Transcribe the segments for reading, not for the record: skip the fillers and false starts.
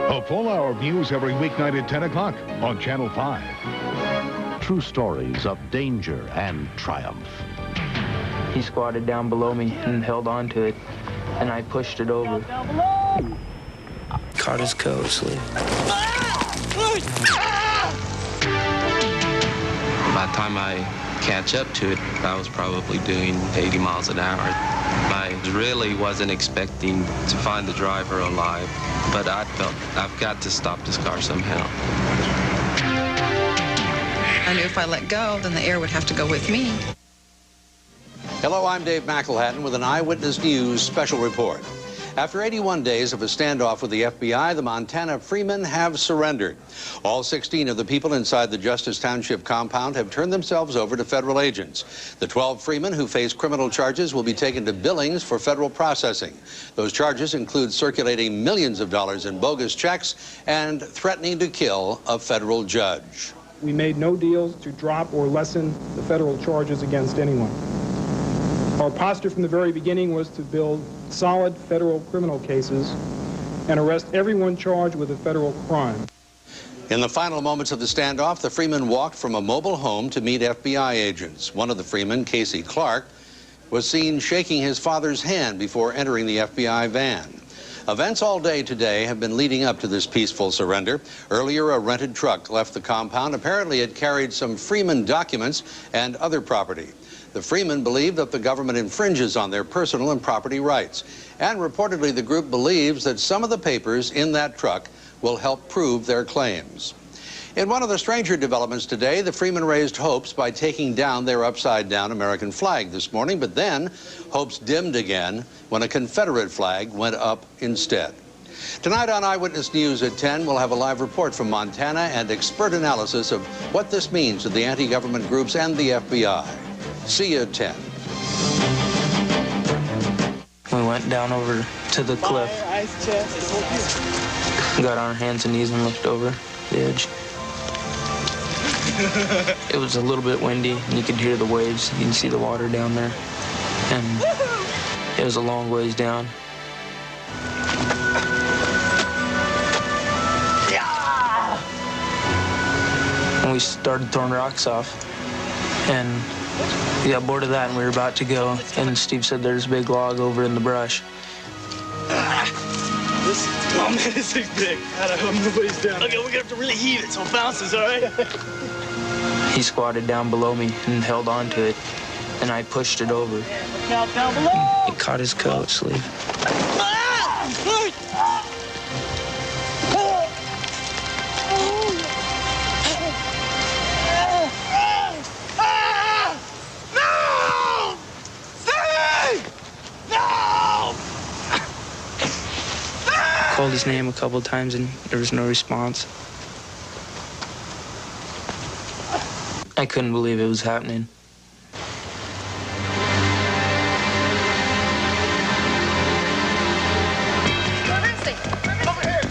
A full hour of news every weeknight at 10 o'clock on Channel 5. True stories of danger and triumph. He squatted down below me and held on to it, and I pushed it over. Down below! Caught his coat sleeve. By the time I catch up to it, I was probably doing 80 miles an hour. I really wasn't expecting to find the driver alive, but I felt I've got to stop this car somehow. I knew if I let go, then the air would have to go with me. Hello, I'm Dave McElhatton with an Eyewitness News special report. After 81 days of a standoff with the FBI, the Montana Freemen have surrendered. All 16 of the people inside the Justice Township compound have turned themselves over to federal agents. The 12 Freemen who face criminal charges will be taken to Billings for federal processing. Those charges include circulating millions of dollars in bogus checks and threatening to kill a federal judge. We made no deals to drop or lessen the federal charges against anyone. Our posture from the very beginning was to build solid federal criminal cases and arrest everyone charged with a federal crime. In the final moments of the standoff, the Freemen walked from a mobile home to meet FBI agents. One of the Freemen, Casey Clark, was seen shaking his father's hand before entering the FBI van. Events all day today have been leading up to this peaceful surrender. Earlier, a rented truck left the compound. Apparently, it carried some Freeman documents and other property. The Freemen believe that the government infringes on their personal and property rights. And reportedly, the group believes that some of the papers in that truck will help prove their claims. In one of the stranger developments today, the Freemen raised hopes by taking down their upside-down American flag this morning, but then hopes dimmed again when a Confederate flag went up instead. Tonight on Eyewitness News at 10, we'll have a live report from Montana and expert analysis of what this means to the anti-government groups and the FBI. See you at 10. We went down over to the cliff, got on our hands and knees and looked over the edge. It was a little bit windy, and you could hear the waves. You can see the water down there. And it was a long ways down. And we started throwing rocks off. And we got bored of that, and we were about to go. And Steve said there's a big log over in the brush. Oh man, this thing's big. I hope nobody's down. Okay, we're gonna have to really heave it so it bounces, all right? He squatted down below me and held on to it, and I pushed it over. Look out down below! It caught his coat sleeve. Called his name a couple of times and there was no response. I couldn't believe it was happening.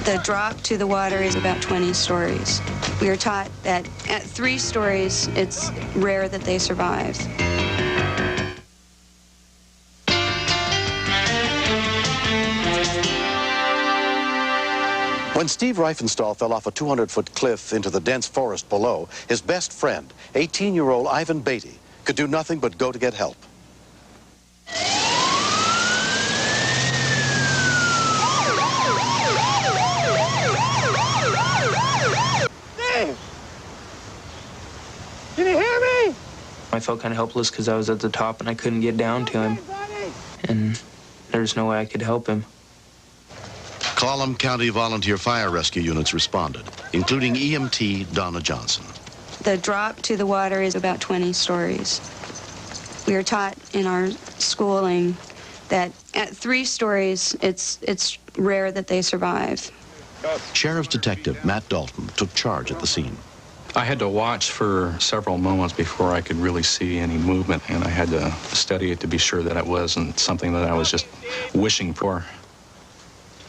The drop to the water is about 20 stories. We are taught that at 3 stories, it's rare that they survive. When Steve Reifenstahl fell off a 200-foot cliff into the dense forest below, his best friend, 18-year-old Ivan Beatty, could do nothing but go to get help. Dave! Can you hear me? I felt kind of helpless because I was at the top and I couldn't get down to him. And there was no way I could help him. Clallam County Volunteer Fire Rescue Units responded, including EMT Donna Johnson. The drop to the water is about 20 stories. We are taught in our schooling that at 3 stories, it's rare that they survive. Sheriff's Detective Matt Dalton took charge at the scene. I had to watch for several moments before I could really see any movement, and I had to study it to be sure that it wasn't something that I was just wishing for.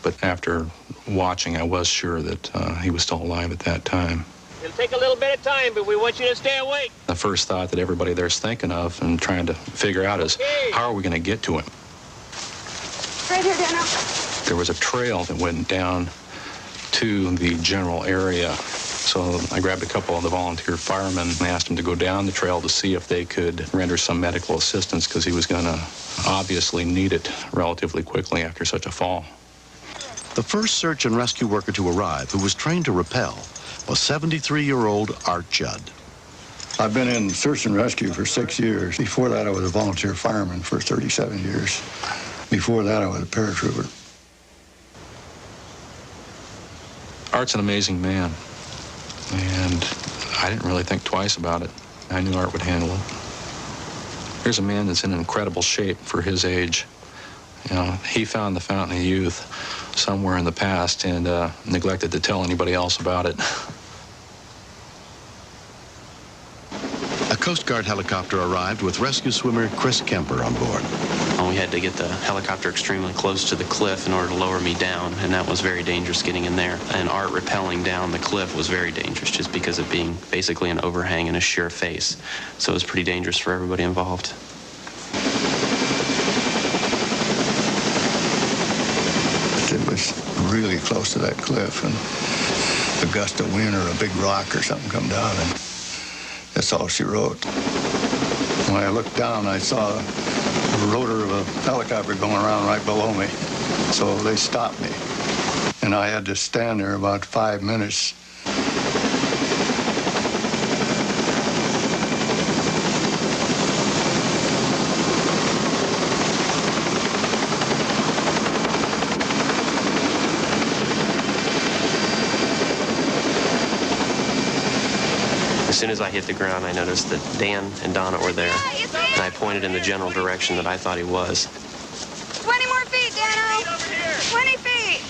But after watching, I was sure that he was still alive at that time. It'll take a little bit of time, but we want you to stay awake. The first thought that everybody there's thinking of and trying to figure out is, how are we going to get to him? Right here, Dano. There was a trail that went down to the general area. So I grabbed a couple of the volunteer firemen and asked them to go down the trail to see if they could render some medical assistance, because he was going to obviously need it relatively quickly after such a fall. The first search and rescue worker to arrive, who was trained to rappel, was 73-year-old Art Judd. I've been in search and rescue for 6 years. Before that, I was a volunteer fireman for 37 years. Before that, I was a paratrooper. Art's an amazing man, and I didn't really think twice about it. I knew Art would handle it. Here's a man that's in incredible shape for his age. You know, he found the fountain of youth somewhere in the past and neglected to tell anybody else about it. A Coast Guard helicopter arrived with rescue swimmer Chris Kemper on board. We had to get the helicopter extremely close to the cliff in order to lower me down, and that was very dangerous getting in there. And Art rappelling down the cliff was very dangerous just because of being basically an overhang and a sheer face. So it was pretty dangerous for everybody involved. It was really close to that cliff, and a gust of wind or a big rock or something come down, and that's all she wrote. When I looked down, I saw the rotor of a helicopter going around right below me. So they stopped me, and I had to stand there about 5 minutes. As soon as I hit the ground, I noticed that Dan and Donna were there, and I pointed in the general direction that I thought he was. 20 more feet, Dano! 20 feet!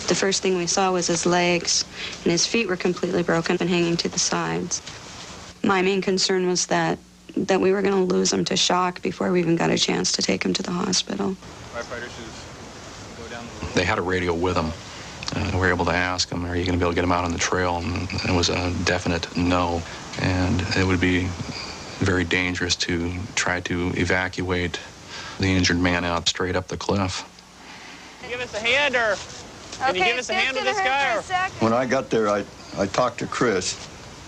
The first thing we saw was his legs, and his feet were completely broken and hanging to the sides. My main concern was that we were going to lose him to shock before we even got a chance to take him to the hospital. They had a radio with them. We were able to ask him, are you going to be able to get him out on the trail? And it was a definite no. And it would be very dangerous to try to evacuate the injured man out straight up the cliff. Give us a hand, or can you give us a hand with this guy? Or? When I got there, I talked to Chris,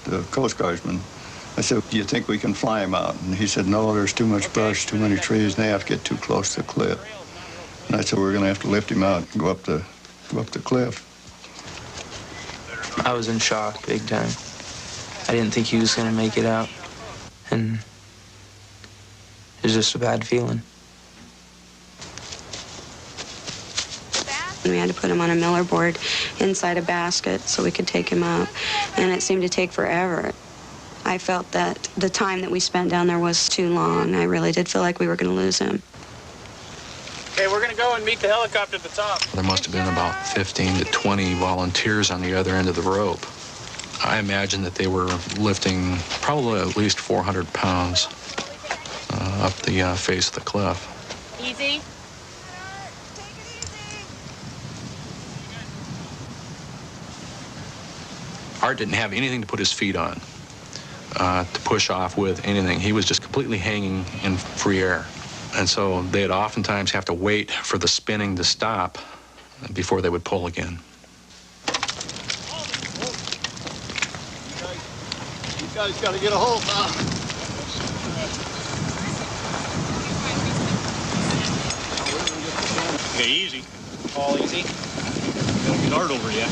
the Coast Guardsman. I said, do you think we can fly him out? And he said, no, there's too much brush, too many trees, and they have to get too close to the cliff. And I said, we're going to have to lift him out and go up the cliff. I was in shock big time. I didn't think he was going to make it out. And it was just a bad feeling. We had to put him on a miller board inside a basket so we could take him out. And it seemed to take forever. I felt that the time that we spent down there was too long. I really did feel like we were going to lose him. Okay, we're going to go and meet the helicopter at the top. There must have been about 15 to 20 volunteers on the other end of the rope. I imagine that they were lifting probably at least 400 pounds up the face of the cliff. Easy. Art didn't have anything to put his feet on, to push off with anything. He was just completely hanging in free air. And so they'd oftentimes have to wait for the spinning to stop before they would pull again. You guys got to get a hold now. Okay, easy. All easy. Don't get Art over yet.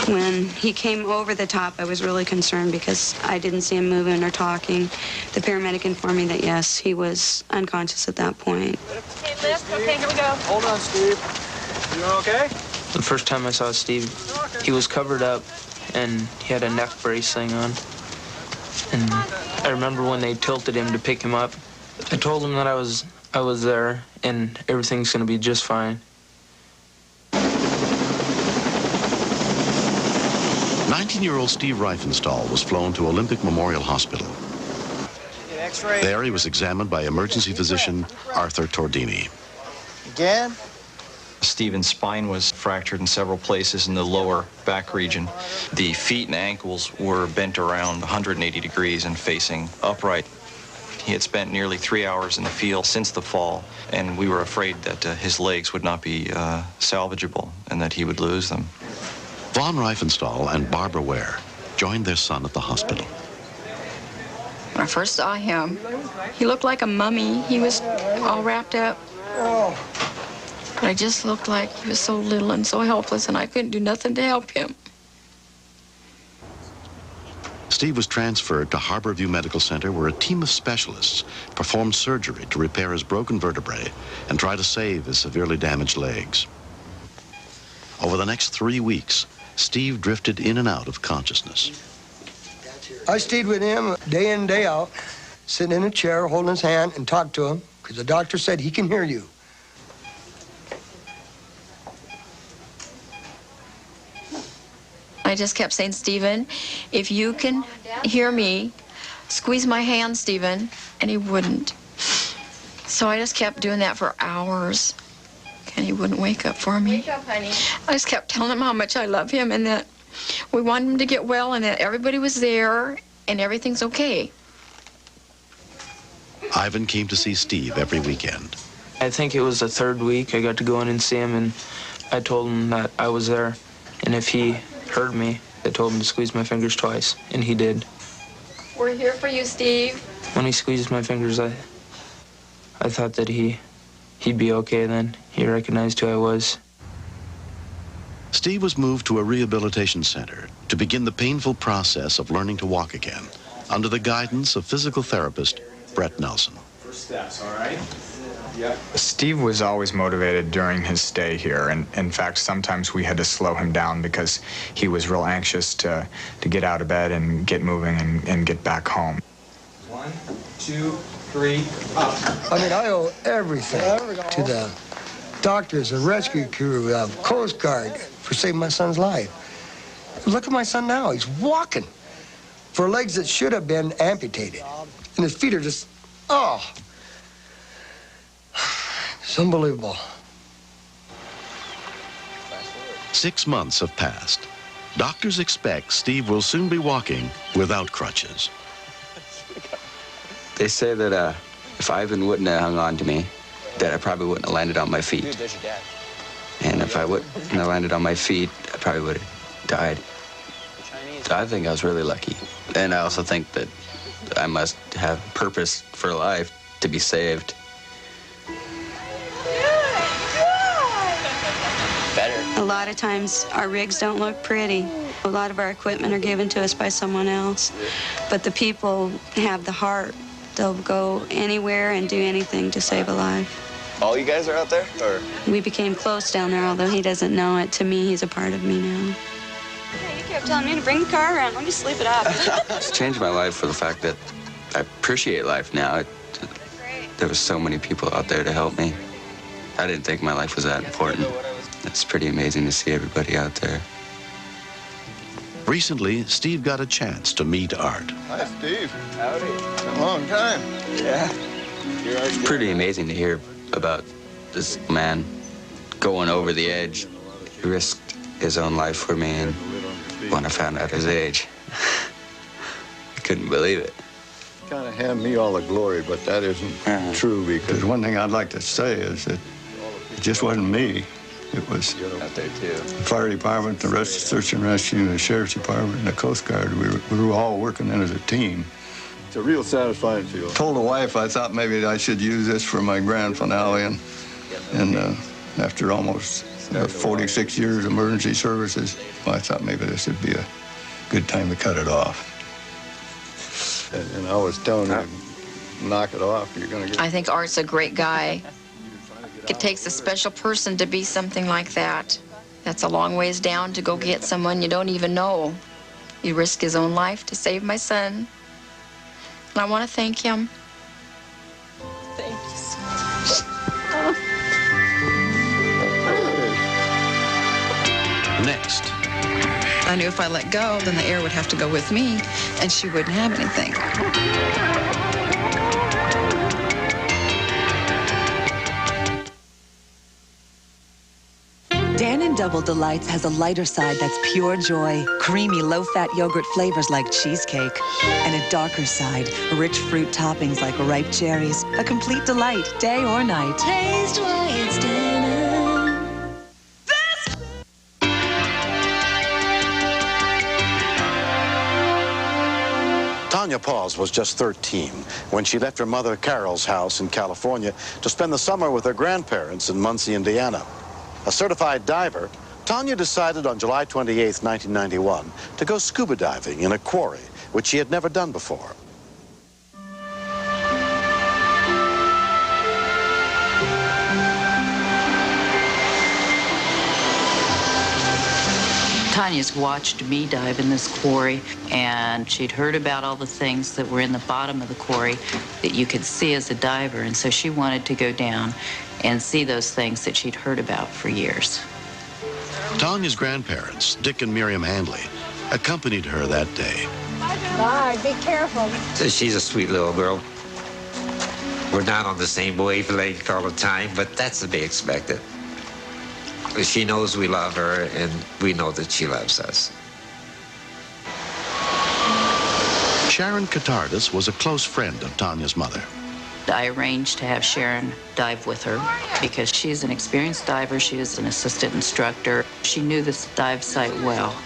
When he came over the top, I was really concerned because I didn't see him moving or talking. The paramedic informed me that, yes, he was unconscious at that point. Okay, lift. Okay, here we go. Hold on, Steve. You doing okay? The first time I saw Steve, he was covered up and he had a neck brace thing on. And I remember when they tilted him to pick him up, I told him that I was there and everything's going to be just fine. 19-year-old Steve Reifenstahl was flown to Olympic Memorial Hospital. There he was examined by emergency physician Arthur Tordini. Again? Stephen's spine was fractured in several places in the lower back region. The feet and ankles were bent around 180 degrees and facing upright. He had spent nearly 3 hours in the field since the fall, and we were afraid that his legs would not be salvageable and that he would lose them. Von Reifenstahl and Barbara Ware joined their son at the hospital. When I first saw him, he looked like a mummy. He was all wrapped up. But I just looked like he was so little and so helpless, and I couldn't do nothing to help him. Steve was transferred to Harborview Medical Center, where a team of specialists performed surgery to repair his broken vertebrae and try to save his severely damaged legs. Over the next 3 weeks, Steve drifted in and out of consciousness. I stayed with him day in, day out, sitting in a chair, holding his hand, and talked to him, because the doctor said he can hear you. I just kept saying, Stephen, if you can hear me, squeeze my hand, Stephen, and he wouldn't. So I just kept doing that for hours, and he wouldn't wake up for me. Wake up, honey. I just kept telling him how much I love him and that we want him to get well and that everybody was there and everything's okay. Ivan came to see Steve every weekend. I think it was the 3rd week I got to go in and see him, and I told him that I was there, and if he heard me, I told him to squeeze my fingers twice, and he did. We're here for you, Steve. When he squeezed my fingers, I thought that he'd be okay then. He recognized who I was. Steve was moved to a rehabilitation center to begin the painful process of learning to walk again, under the guidance of physical therapist Brett Nelson. First steps, all right? Yep. Steve was always motivated during his stay here, and in fact, sometimes we had to slow him down because he was real anxious to get out of bed and get moving and get back home. 1, 2, 3, up. I mean, I owe everything to the doctors, the rescue crew, the Coast Guard for saving my son's life. Look at my son now. He's walking for legs that should have been amputated. And his feet are just, oh. It's unbelievable. 6 months have passed. Doctors expect Steve will soon be walking without crutches. They say that if Ivan wouldn't have hung on to me, that I probably wouldn't have landed on my feet. And if I wouldn't have landed on my feet, I probably would have died. So I think I was really lucky. And I also think that I must have purpose for life to be saved. A lot of times our rigs don't look pretty. A lot of our equipment are given to us by someone else. But the people have the heart. They'll go anywhere and do anything to save a life. All you guys are out there? Or? We became close down there, although he doesn't know it. To me, he's a part of me now. Yeah, you kept telling me to bring the car around. Let me sleep it off. It's changed my life for the fact that I appreciate life now. There was so many people out there to help me. I didn't think my life was that important. It's pretty amazing to see everybody out there. Recently, Steve got a chance to meet Art. Hi, Steve. Howdy. It's a long time. Yeah. It's pretty amazing to hear about this man going over the edge. He risked his own life for me, and when I found out his age, I couldn't believe it. Kind of hand me all the glory, but that isn't true, because one thing I'd like to say is that it just wasn't me. It was out there too. The fire department, the rest of search and rescue, the sheriff's department, and the Coast Guard. We were all working in as a team. It's a real satisfying feel. Told the wife I thought maybe I should use this for my grand finale, and after almost 46 years of emergency services, I thought maybe this would be a good time to cut it off. And I was telling him, knock it off. You're gonna get. I think Art's a great guy. It takes a special person to be something like that. That's a long ways down to go get someone you don't even know. He risked his own life to save my son. And I want to thank him. Thank you so much. Next. I knew if I let go, then the air would have to go with me, and she wouldn't have anything. One Double Delights has a lighter side that's pure joy, creamy, low-fat yogurt flavors like cheesecake, and a darker side, rich fruit toppings like ripe cherries. A complete delight, day or night. Taste why it's dinner. Tanya Paws was just 13 when she left her mother Carol's house in California to spend the summer with her grandparents in Muncie, Indiana. A certified diver, Tanya decided on July 28, 1991, to go scuba diving in a quarry, which she had never done before. Tanya's watched me dive in this quarry, and she'd heard about all the things that were in the bottom of the quarry that you could see as a diver, and so she wanted to go down and see those things that she'd heard about for years. Tanya's grandparents, Dick and Miriam Handley, accompanied her that day. Bye, be careful. So she's a sweet little girl. We're not on the same wavelength all the time, but that's to be expected. She knows we love her, and we know that she loves us. Sharon Catardis was a close friend of Tanya's mother. I arranged to have Sharon dive with her because she's an experienced diver. She was an assistant instructor. She knew this dive site well.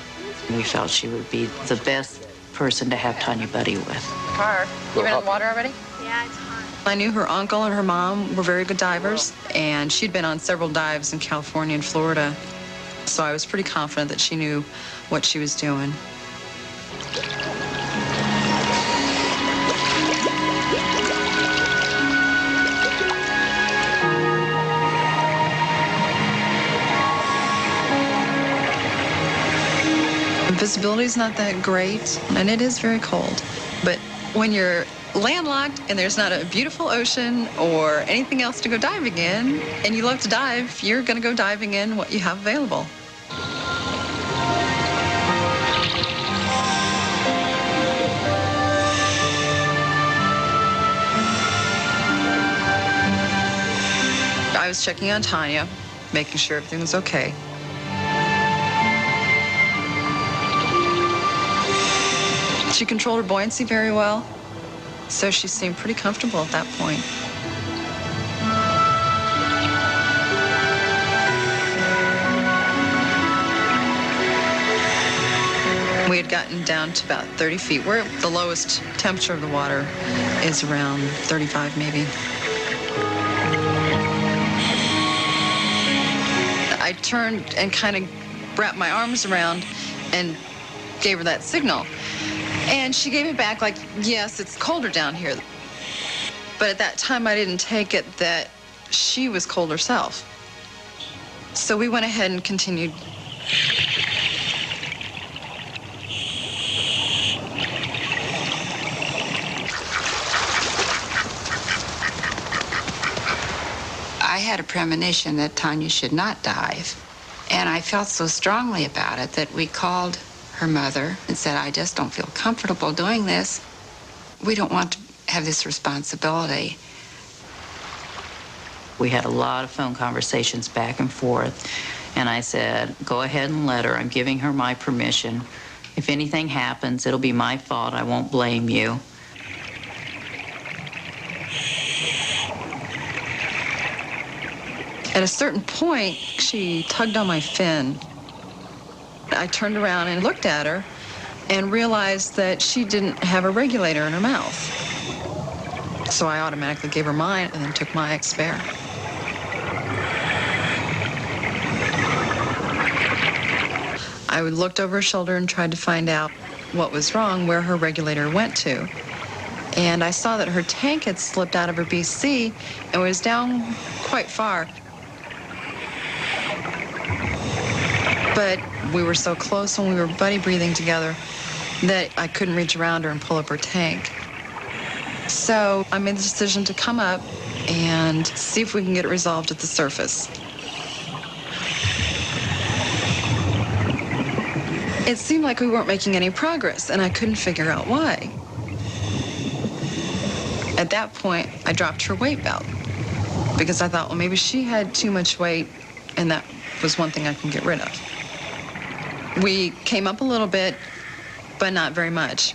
We felt she would be the best person to have Tanya buddy with. Car, you been in the water already? Yeah, it's hot. I knew her uncle and her mom were very good divers, and she'd been on several dives in California and Florida. So I was pretty confident that she knew what she was doing. Visibility's not that great, and it is very cold. But when you're landlocked and there's not a beautiful ocean or anything else to go diving in, and you love to dive, you're going to go diving in what you have available. I was checking on Tanya, making sure everything was okay. She controlled her buoyancy very well, so she seemed pretty comfortable at that point. We had gotten down to about 30 feet, where the lowest temperature of the water is around 35 maybe. I turned and kind of wrapped my arms around and gave her that signal. And she gave me back like, yes, it's colder down here. But at that time, I didn't take it that she was cold herself. So we went ahead and continued. I had a premonition that Tanya should not dive. And I felt so strongly about it that we called her mother and said, I just don't feel comfortable doing this. We don't want to have this responsibility. We had a lot of phone conversations back and forth, and I said, go ahead and let her. I'm giving her my permission. If anything happens, it'll be my fault. I won't blame you. At a certain point, she tugged on my fin. I turned around and looked at her and realized that she didn't have a regulator in her mouth. So I automatically gave her mine and then took my spare. I looked over her shoulder and tried to find out what was wrong, where her regulator went to. And I saw that her tank had slipped out of her BC and was down quite far. But we were so close when we were buddy breathing together that I couldn't reach around her and pull up her tank. So I made the decision to come up and see if we can get it resolved at the surface. It seemed like we weren't making any progress, and I couldn't figure out why. At that point, I dropped her weight belt because I thought, well, maybe she had too much weight and that was one thing I can get rid of. We came up a little bit, but not very much.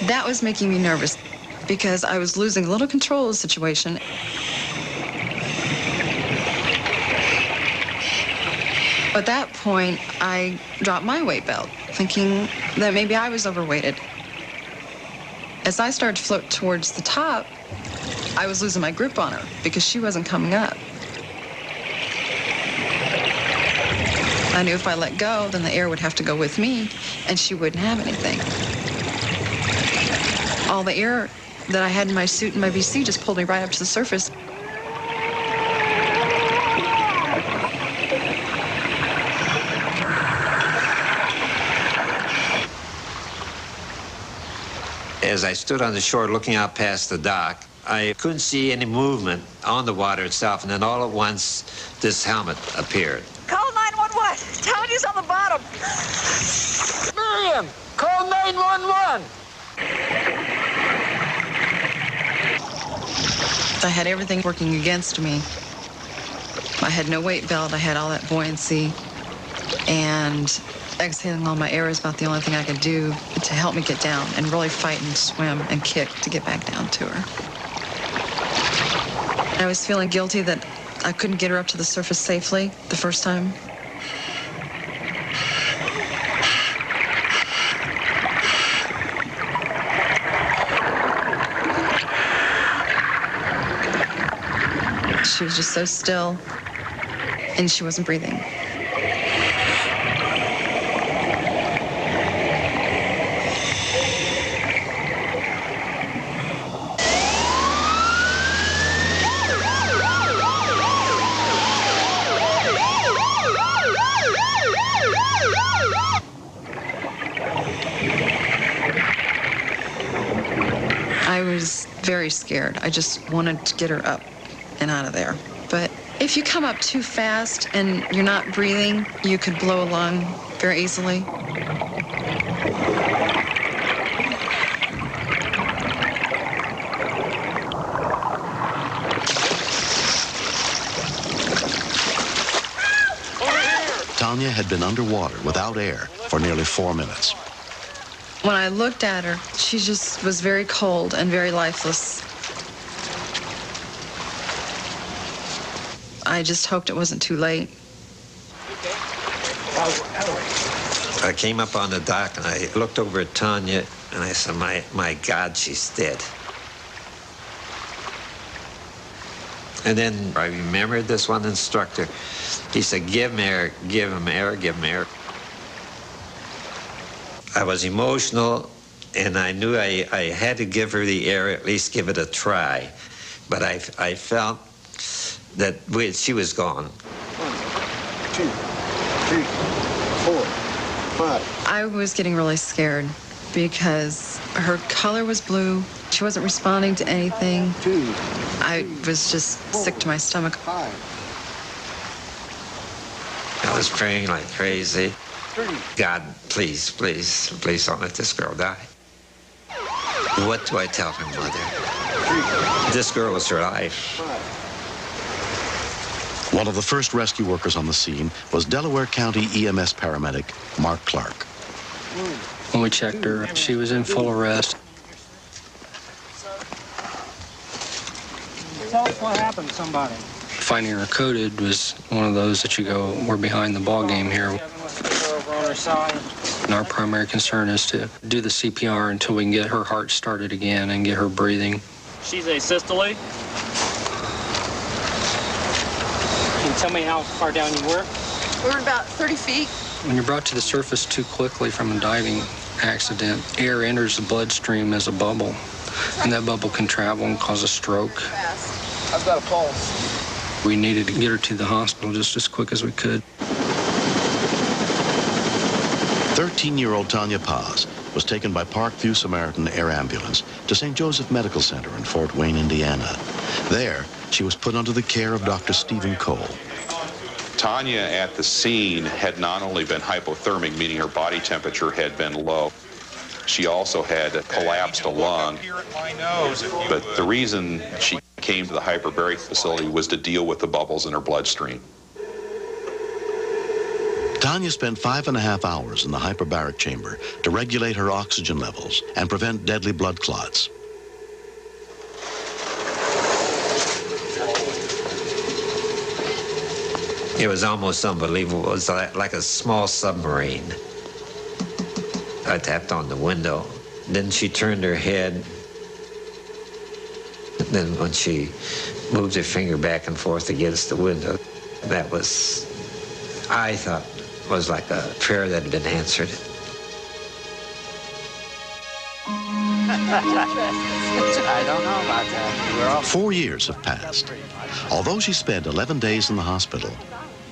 That was making me nervous because I was losing a little control of the situation. At that point, I dropped my weight belt, thinking that maybe I was overweighted. As I started to float towards the top, I was losing my grip on her because she wasn't coming up. I knew if I let go, then the air would have to go with me, and she wouldn't have anything. All the air that I had in my suit and my VC just pulled me right up to the surface. As I stood on the shore looking out past the dock, I couldn't see any movement on the water itself, and then all at once, this helmet appeared. Call 911. Tanya's on the bottom. Miriam, call 911. I had everything working against me. I had no weight belt, I had all that buoyancy, and exhaling all my air is about the only thing I could do to help me get down and really fight and swim and kick to get back down to her. I was feeling guilty that I couldn't get her up to the surface safely the first time. She was just so still, and she wasn't breathing. I was very scared. I just wanted to get her up and out of there. But if you come up too fast and you're not breathing, you could blow a lung very easily. Tanya had been underwater without air for nearly 4 minutes. When I looked at her, she just was very cold and very lifeless. I just hoped it wasn't too late. I came up on the dock and I looked over at Tanya and I said, my God, she's dead. And then I remembered this one instructor. He said, give him air, give him air, give him air. I was emotional, and I knew I had to give her the air, at least give it a try. But I felt that she was gone. 1, 2, 3, 4, 5. I was getting really scared because her color was blue. She wasn't responding to anything. 2. I was just sick to my stomach. 5. I was praying like crazy. 3. God, please, please, please don't let this girl die. What do I tell her mother? 3. This girl was her life. 5. One of the first rescue workers on the scene was Delaware County EMS paramedic Mark Clark. When we checked her, she was in full arrest. Tell us what happened to somebody. Finding her coded was one of those that you go, we're behind the ball game here. And our primary concern is to do the CPR until we can get her heart started again and get her breathing. She's asystole. Can you tell me how far down you were? We were about 30 feet. When you're brought to the surface too quickly from a diving accident, air enters the bloodstream as a bubble, and that bubble can travel and cause a stroke. I've got a pulse. We needed to get her to the hospital just as quick as we could. 13-year-old Tanya Paz was taken by Parkview Samaritan Air Ambulance to St. Joseph Medical Center in Fort Wayne, Indiana. There, she was put under the care of Dr. Stephen Cole. Tanya at the scene had not only been hypothermic, meaning her body temperature had been low, she also had collapsed a lung. But the reason she came to the hyperbaric facility was to deal with the bubbles in her bloodstream. Tanya spent 5.5 hours in the hyperbaric chamber to regulate her oxygen levels and prevent deadly blood clots. It was almost unbelievable. It was like a small submarine. I tapped on the window. Then she turned her head. Then when she moved her finger back and forth against the window, that was, I thought, was like a prayer that had been answered. I don't know about that. 4 years have passed. Although she spent 11 days in the hospital,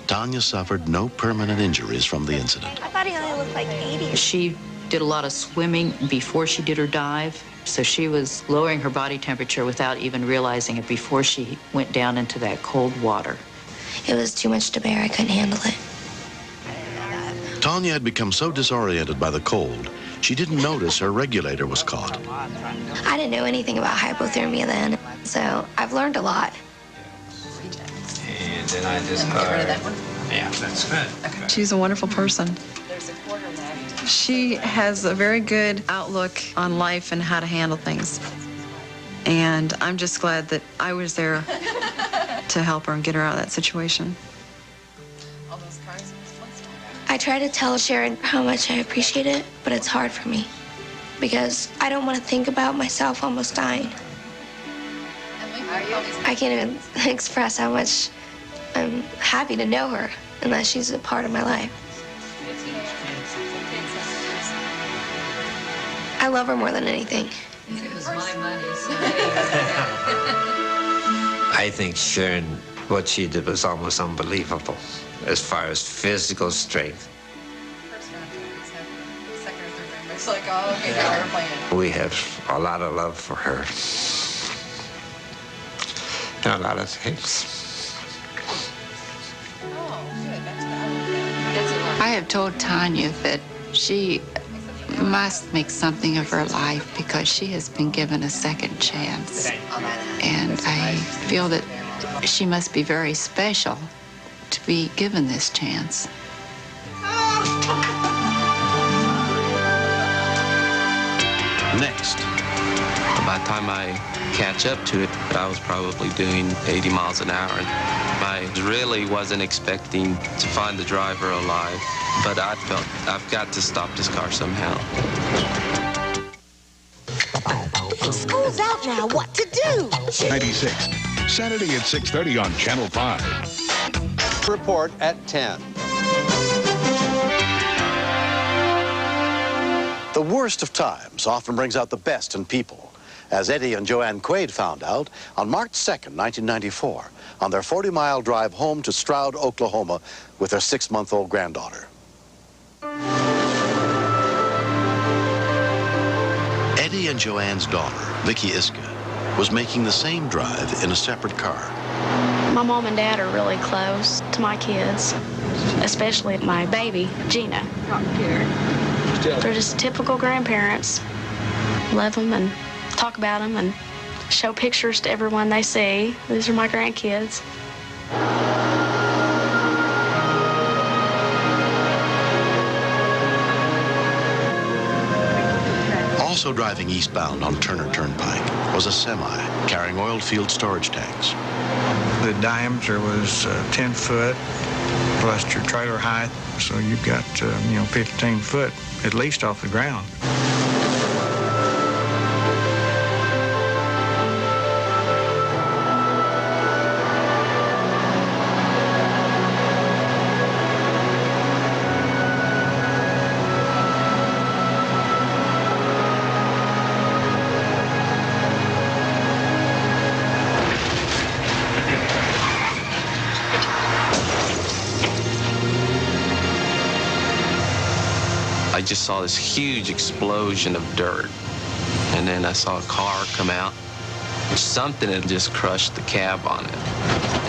Tanya suffered no permanent injuries from the incident. I thought he only looked like 80. She did a lot of swimming before she did her dive, so she was lowering her body temperature without even realizing it before she went down into that cold water. It was too much to bear. I couldn't handle it. Tanya had become so disoriented by the cold, she didn't notice her regulator was caught. I didn't know anything about hypothermia then, so I've learned a lot. And then I just Get rid of that one? Yeah, that's good. She's a wonderful person. She has a very good outlook on life and how to handle things. And I'm just glad that I was there to help her and get her out of that situation. I try to tell Sharon how much I appreciate it, but it's hard for me because I don't want to think about myself almost dying. I can't even express how much I'm happy to know her and that she's a part of my life. I love her more than anything. It was my money, so. I think Sharon, what she did was almost unbelievable as far as physical strength. It's like, oh, okay, now we're playing. We have a lot of love for her. And a lot of things. I have told Tanya that she must make something of her life because she has been given a second chance. And I feel that she must be very special to be given this chance. Next. By the time I catch up to it, I was probably doing 80 miles an hour. I really wasn't expecting to find the driver alive, but I felt I've got to stop this car somehow. School's out now. What to do? 96, Saturday at 6:30 on Channel 5. Report at 10. The worst of times often brings out the best in people, as Eddie and Joanne Quaid found out on March 2nd, 1994, on their 40-mile drive home to Stroud, Oklahoma, with their 6-month-old granddaughter. Eddie and Joanne's daughter, Vicki Iska, was making the same drive in a separate car. My mom and dad are really close to my kids, especially my baby, Gina. They're just typical grandparents. Love them and talk about them and show pictures to everyone they see. These are my grandkids. Also driving eastbound on Turner Turnpike was a semi carrying oil field storage tanks. The diameter was 10 foot plus your trailer height, so you've got 15 foot at least off the ground. I just saw this huge explosion of dirt, and then I saw a car come out. Something had just crushed the cab on it,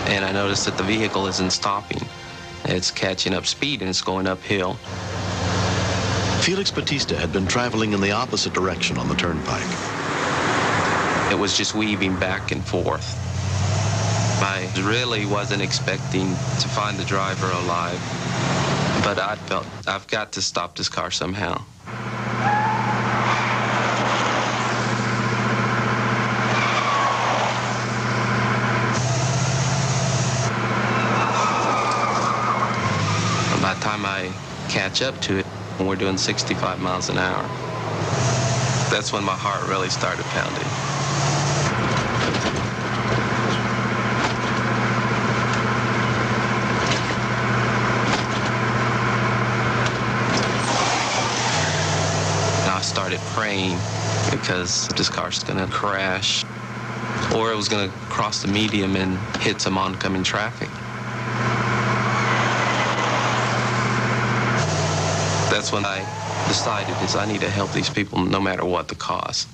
and I noticed that the vehicle isn't stopping. It's catching up speed and it's going uphill. Felix Batista had been traveling in the opposite direction on the turnpike. It was just weaving back and forth. I really wasn't expecting to find the driver alive, But I felt I've got to stop this car somehow. By the time I catch up to it, when we're doing 65 miles an hour, that's when my heart really started pounding. And I started praying because this car's gonna crash, or it was gonna cross the median and hit some oncoming traffic. That's when I decided I need to help these people no matter what the cost.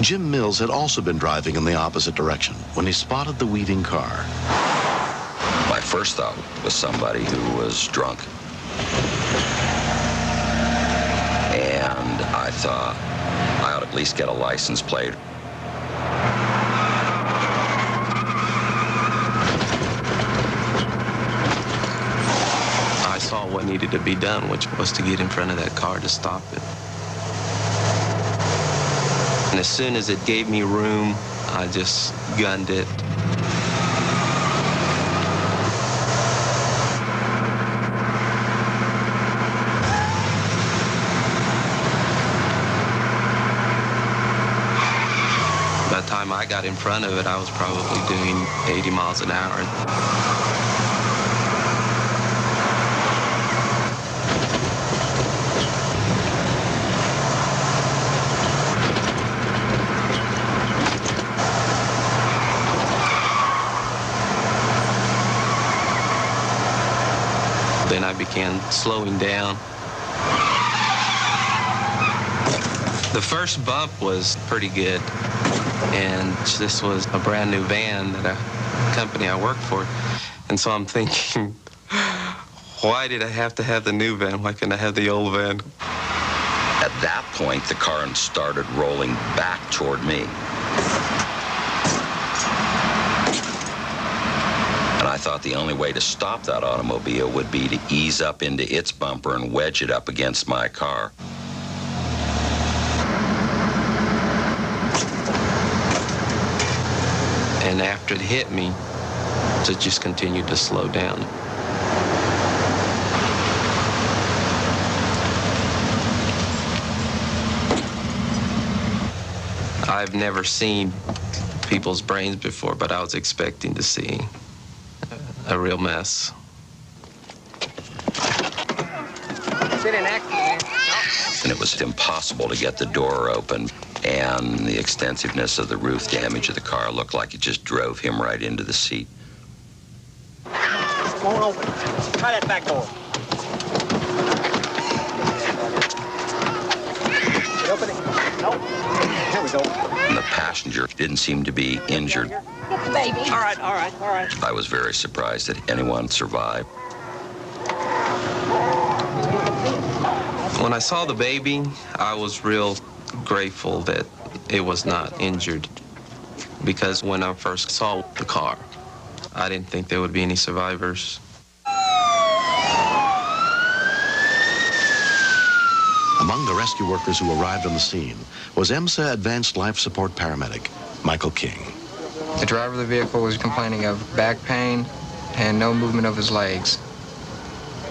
Jim Mills had also been driving in the opposite direction when he spotted the weaving car. My first thought was somebody who was drunk. And I thought I ought to at least get a license plate. I saw what needed to be done, which was to get in front of that car to stop it. And as soon as it gave me room, I just gunned it. By the time I got in front of it, I was probably doing 80 miles an hour. Then I began slowing down. The first bump was pretty good, and this was a brand new van that a company I worked for, and so I'm thinking, why did I have to have the new van? Why couldn't I have the old van? At that point, the car started rolling back toward me. And I thought the only way to stop that automobile would be to ease up into its bumper and wedge it up against my car. And after it hit me, it just continued to slow down. I've never seen people's brains before, but I was expecting to see a real mess. And it was impossible to get the door open, and the extensiveness of the roof damage of the car looked like it just drove him right into the seat. It won't open. Try that back door. Open it. Nope. Here we go. And the passenger didn't seem to be injured. Get the baby. All right, all right, all right. I was very surprised that anyone survived. When I saw the baby, I was real grateful that it was not injured, because when I first saw the car, I didn't think there would be any survivors. Among the rescue workers who arrived on the scene was EMSA Advanced Life Support paramedic Michael King. The driver of the vehicle was complaining of back pain and no movement of his legs.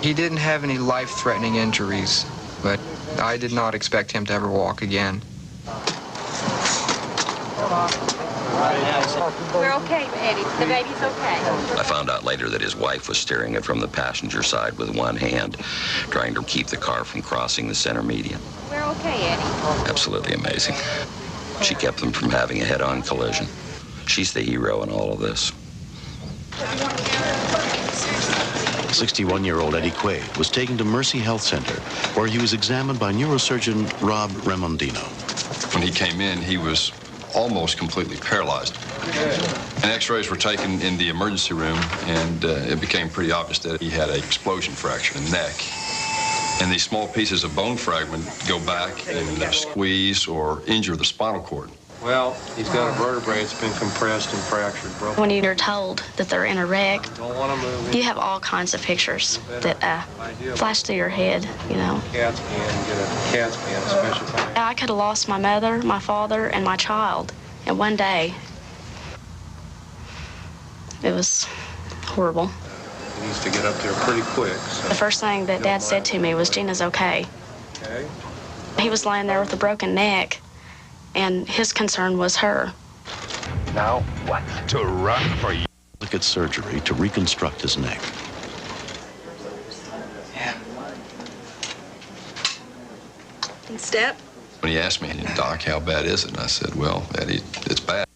He didn't have any life-threatening injuries, but I did not expect him to ever walk again. We're okay, Eddie. The baby's okay. I found out later that his wife was steering it from the passenger side with one hand, trying to keep the car from crossing the center median. We're okay, Eddie. Absolutely amazing. She kept them from having a head-on collision. She's the hero in all of this. 61-year-old Eddie Quaid was taken to Mercy Health Center, where he was examined by neurosurgeon Rob Remondino. When he came in, he was almost completely paralyzed. And x-rays were taken in the emergency room, and it became pretty obvious that he had an explosion fracture in the neck. And these small pieces of bone fragment go back and squeeze or injure the spinal cord. Well, he's got a vertebrae. It's been compressed and fractured, broken. When you're told that they're in a wreck, Don't want to move. you have all kinds of pictures that flash through your head, you know. CAT scan, get a CAT scan, a special kind. I could have lost my mother, my father, and my child in one day. It was horrible. He needs to get up there pretty quick. So. The first thing that Dad said to me was, "Gina's okay." Okay. He was laying there with a broken neck, and his concern was her. Now what? To run for you. Look at surgery to reconstruct his neck. Step. When he asked me, Doc, how bad is it? And I said, well, Eddie, it's bad.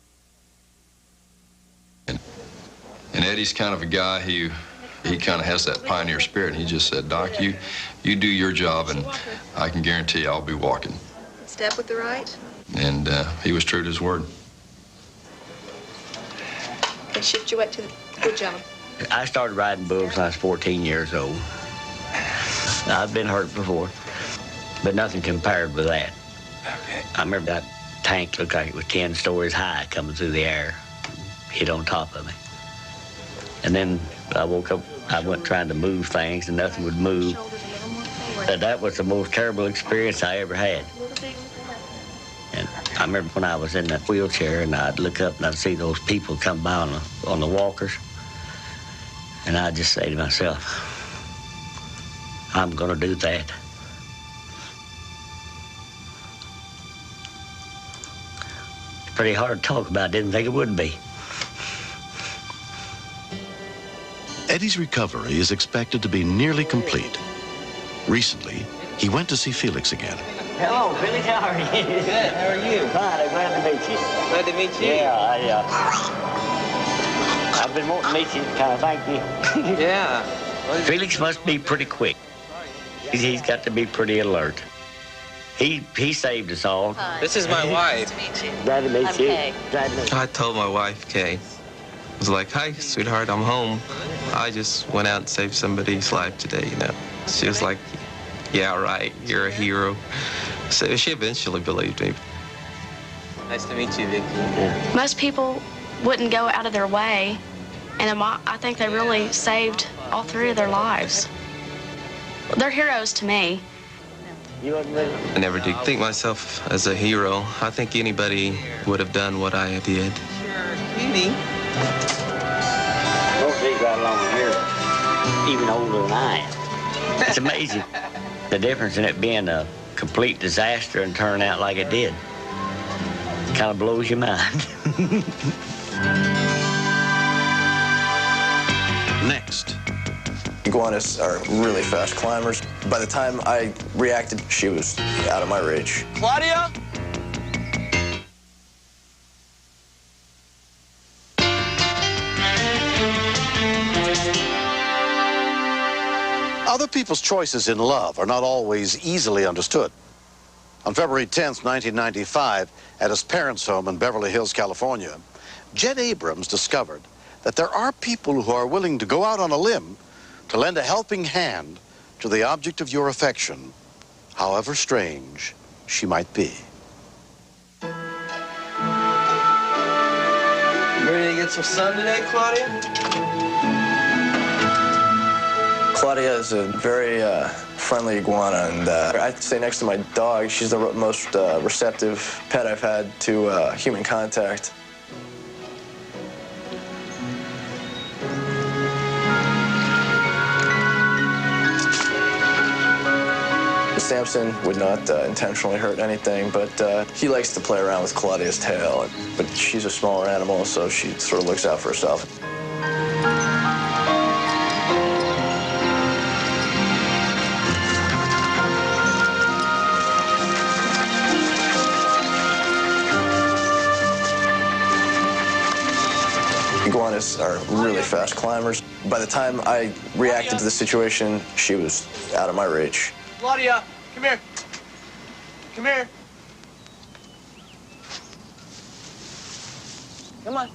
And Eddie's kind of a guy who, he kind of has that pioneer spirit. And he just said, Doc, you do your job, and I can guarantee I'll be walking. Step with the right. And he was true to his word. Okay, shift your weight to the good job. I started riding bulls when I was 14 years old. I've been hurt before, but nothing compared with that. Okay. I remember that tank looked like it was 10 stories high coming through the air, hit on top of me. And then I woke up, I went trying to move things and nothing would move. But that was the most terrible experience I ever had. And I remember when I was in that wheelchair and I'd look up and I'd see those people come by on the walkers. And I'd just say to myself, I'm gonna do that. It's pretty hard to talk about, didn't think it would be. Eddie's recovery is expected to be nearly complete. Recently, he went to see Felix again. Hello, Felix, how are you? Good, how are you? Fine, I'm glad to meet you. Glad to meet you. Yeah, I've been wanting to meet you, kind of thank you. Yeah. Felix must be pretty quick. He's got to be pretty alert. He saved us all. This is my wife. Glad to meet you. Kay. I told my wife, Kay, I was like, hi, sweetheart, I'm home. I just went out and saved somebody's life today, you know. She was like, yeah, right, you're a hero. So she eventually believed me. Nice to meet you, Vicky. Most people wouldn't go out of their way, and I think they really saved all three of their lives. They're heroes to me. I never did think myself as a hero. I think anybody would have done what I did. Sure, Cutie. Most of these right along here, even older than I am. It's amazing the difference in it being a complete disaster and turning out like it did. It kind of blows your mind. Next. Iguanas are really fast climbers. By the time I reacted, she was out of my reach. Claudia? Other people's choices in love are not always easily understood. On February 10th, 1995, at his parents' home in Beverly Hills, California, Jed Abrams discovered that there are people who are willing to go out on a limb to lend a helping hand to the object of your affection, however strange she might be. You ready to get some sun today, Claudia? Claudia is a very friendly iguana, and I stay next to my dog. She's the most receptive pet I've had to human contact. Samson would not intentionally hurt anything, but he likes to play around with Claudia's tail. But she's a smaller animal, so she sort of looks out for herself. Iguanas are really fast climbers. By the time I reacted to the situation, she was out of my reach. Claudia, come here. Come here. Come on.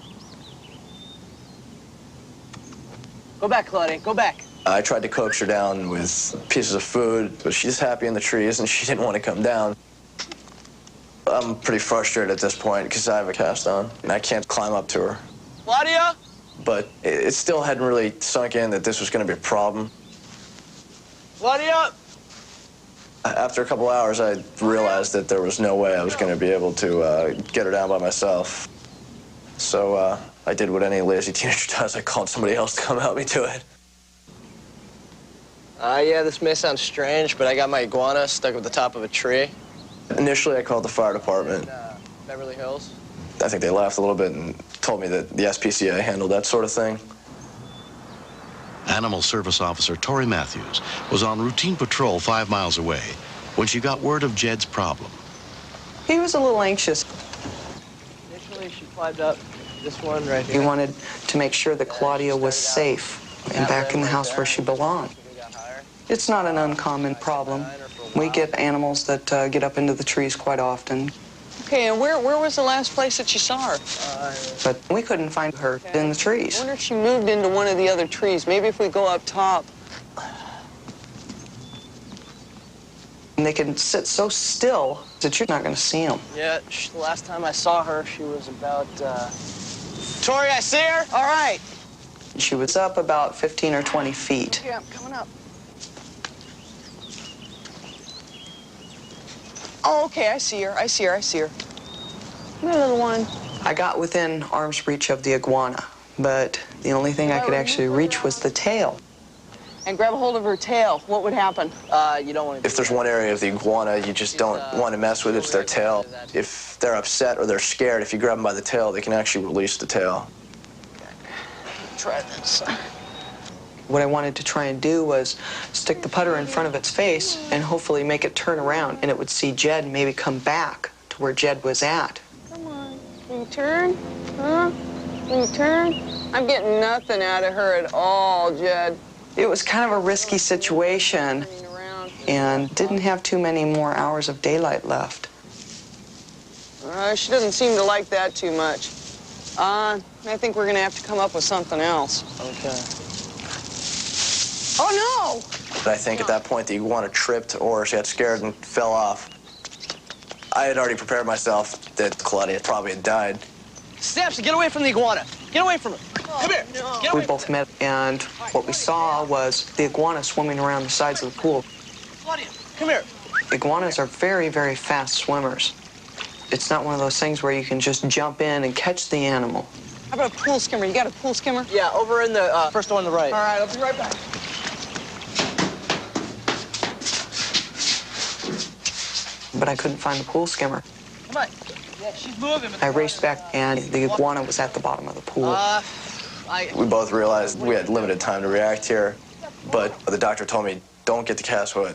Go back, Claudia, go back. I tried to coax her down with pieces of food, but she's happy in the trees and she didn't want to come down. I'm pretty frustrated at this point because I have a cast on and I can't climb up to her. Claudia? But it still hadn't really sunk in that this was going to be a problem. Claudia? After a couple hours, I realized that there was no way I was going to be able to get her down by myself. So I did what any lazy teenager does. I called somebody else to come help me do it. Yeah, this may sound strange, but I got my iguana stuck at the top of a tree. Initially, I called the fire department. Beverly Hills. I think they laughed a little bit and told me that the SPCA handled that sort of thing. Animal Service Officer Tori Matthews was on routine patrol 5 miles away when she got word of Jed's problem. He was a little anxious. Initially, she climbed up this one right here. He wanted to make sure that Claudia was safe and back in the house where she belonged. It's not an uncommon problem. We get animals that get up into the trees quite often. Okay, and where was the last place that you saw her? But we couldn't find her in the trees. I wonder if she moved into one of the other trees. Maybe if we go up top. And they can sit so still that you're not going to see them. Yeah, the last time I saw her, she was about, Tori, I see her? All right. She was up about 15 or 20 feet. Okay, I'm coming up. Oh, okay, I see her. I see her. Come here, little one. I got within arm's reach of the iguana, but the only thing I could actually reach was the tail. And grab a hold of her tail. What would happen? You don't want to. If there's one area of the iguana you just don't want to mess with, it's their tail. If they're upset or they're scared, if you grab them by the tail, they can actually release the tail. Try this. What I wanted to try and do was stick the putter in front of its face and hopefully make it turn around, and it would see Jed and maybe come back to where Jed was at. Come on. Can you turn? Huh? Can you turn? I'm getting nothing out of her at all, Jed. It was kind of a risky situation and didn't have too many more hours of daylight left. She doesn't seem to like that too much. I think we're going to have to come up with something else. Okay. Oh, no! But I think at that point the iguana tripped or she got scared and fell off. I had already prepared myself that Claudia probably had died. Steps, get away from the iguana. Get away from her. Come here. Get away. We both met, and what we saw was the iguana swimming around the sides of the pool. Claudia, come here. Iguanas are very, very fast swimmers. It's not one of those things where you can just jump in and catch the animal. How about a pool skimmer? You got a pool skimmer? Yeah, over in the first one on the right. All right, I'll be right back. But I couldn't find the pool skimmer. Come on. Yeah, she's moving. I raced back, and the iguana was at the bottom of the pool. We both realized we had limited time to react here, but the doctor told me, don't get the cast hood.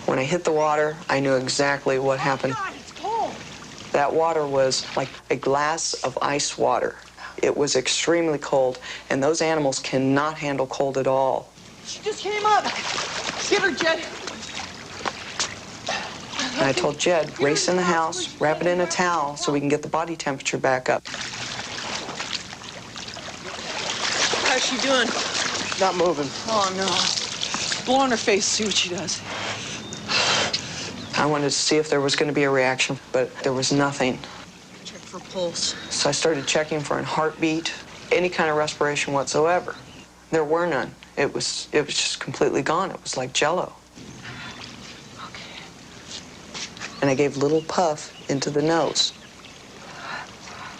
When I hit the water, I knew exactly what happened. God, it's cold. That water was like a glass of ice water. It was extremely cold, and those animals cannot handle cold at all. She just came up. Get her, Jed. And I told Jed, race in the house, wrap it in a towel so we can get the body temperature back up. How's she doing? Not moving. Oh, no. Blow on her face, see what she does. I wanted to see if there was going to be a reaction, but there was nothing. Check for pulse. So I started checking for a heartbeat, any kind of respiration whatsoever. There were none. It was just completely gone. It was like Jell-O. And I gave a little puff into the nose.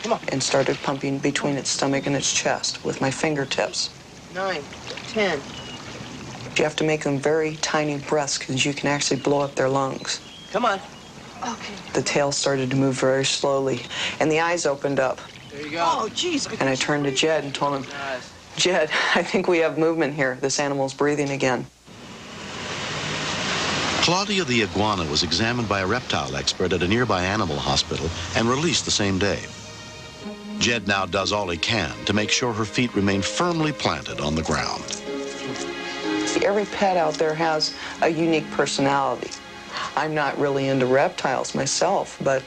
Come on. And started pumping between its stomach and its chest with my fingertips. 9, 10. You have to make them very tiny breaths because you can actually blow up their lungs. Come on. Okay. The tail started to move very slowly, and the eyes opened up. There you go. Oh, jeez. And I turned to Jed and told him, Jed, I think we have movement here. This animal's breathing again. Claudia the iguana was examined by a reptile expert at a nearby animal hospital and released the same day. Jed now does all he can to make sure her feet remain firmly planted on the ground. Every pet out there has a unique personality. I'm not really into reptiles myself, but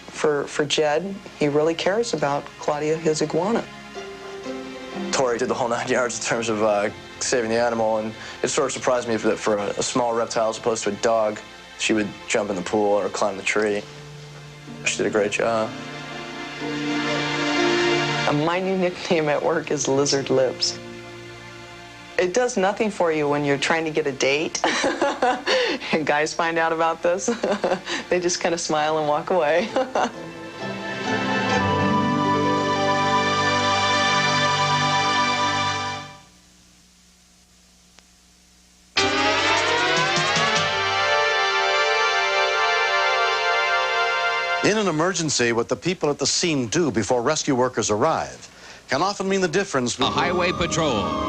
for Jed, he really cares about Claudia, his iguana. Tori did the whole 9 yards in terms of saving the animal, and it sort of surprised me that for a small reptile as opposed to a dog, She would jump in the pool or climb the tree. She did a great job. My new nickname at work is Lizard Lips. It does nothing for you when you're trying to get a date and guys find out about this. They just kind of smile and walk away. In an emergency, what the people at the scene do before rescue workers arrive can often mean the difference between... A highway patrol.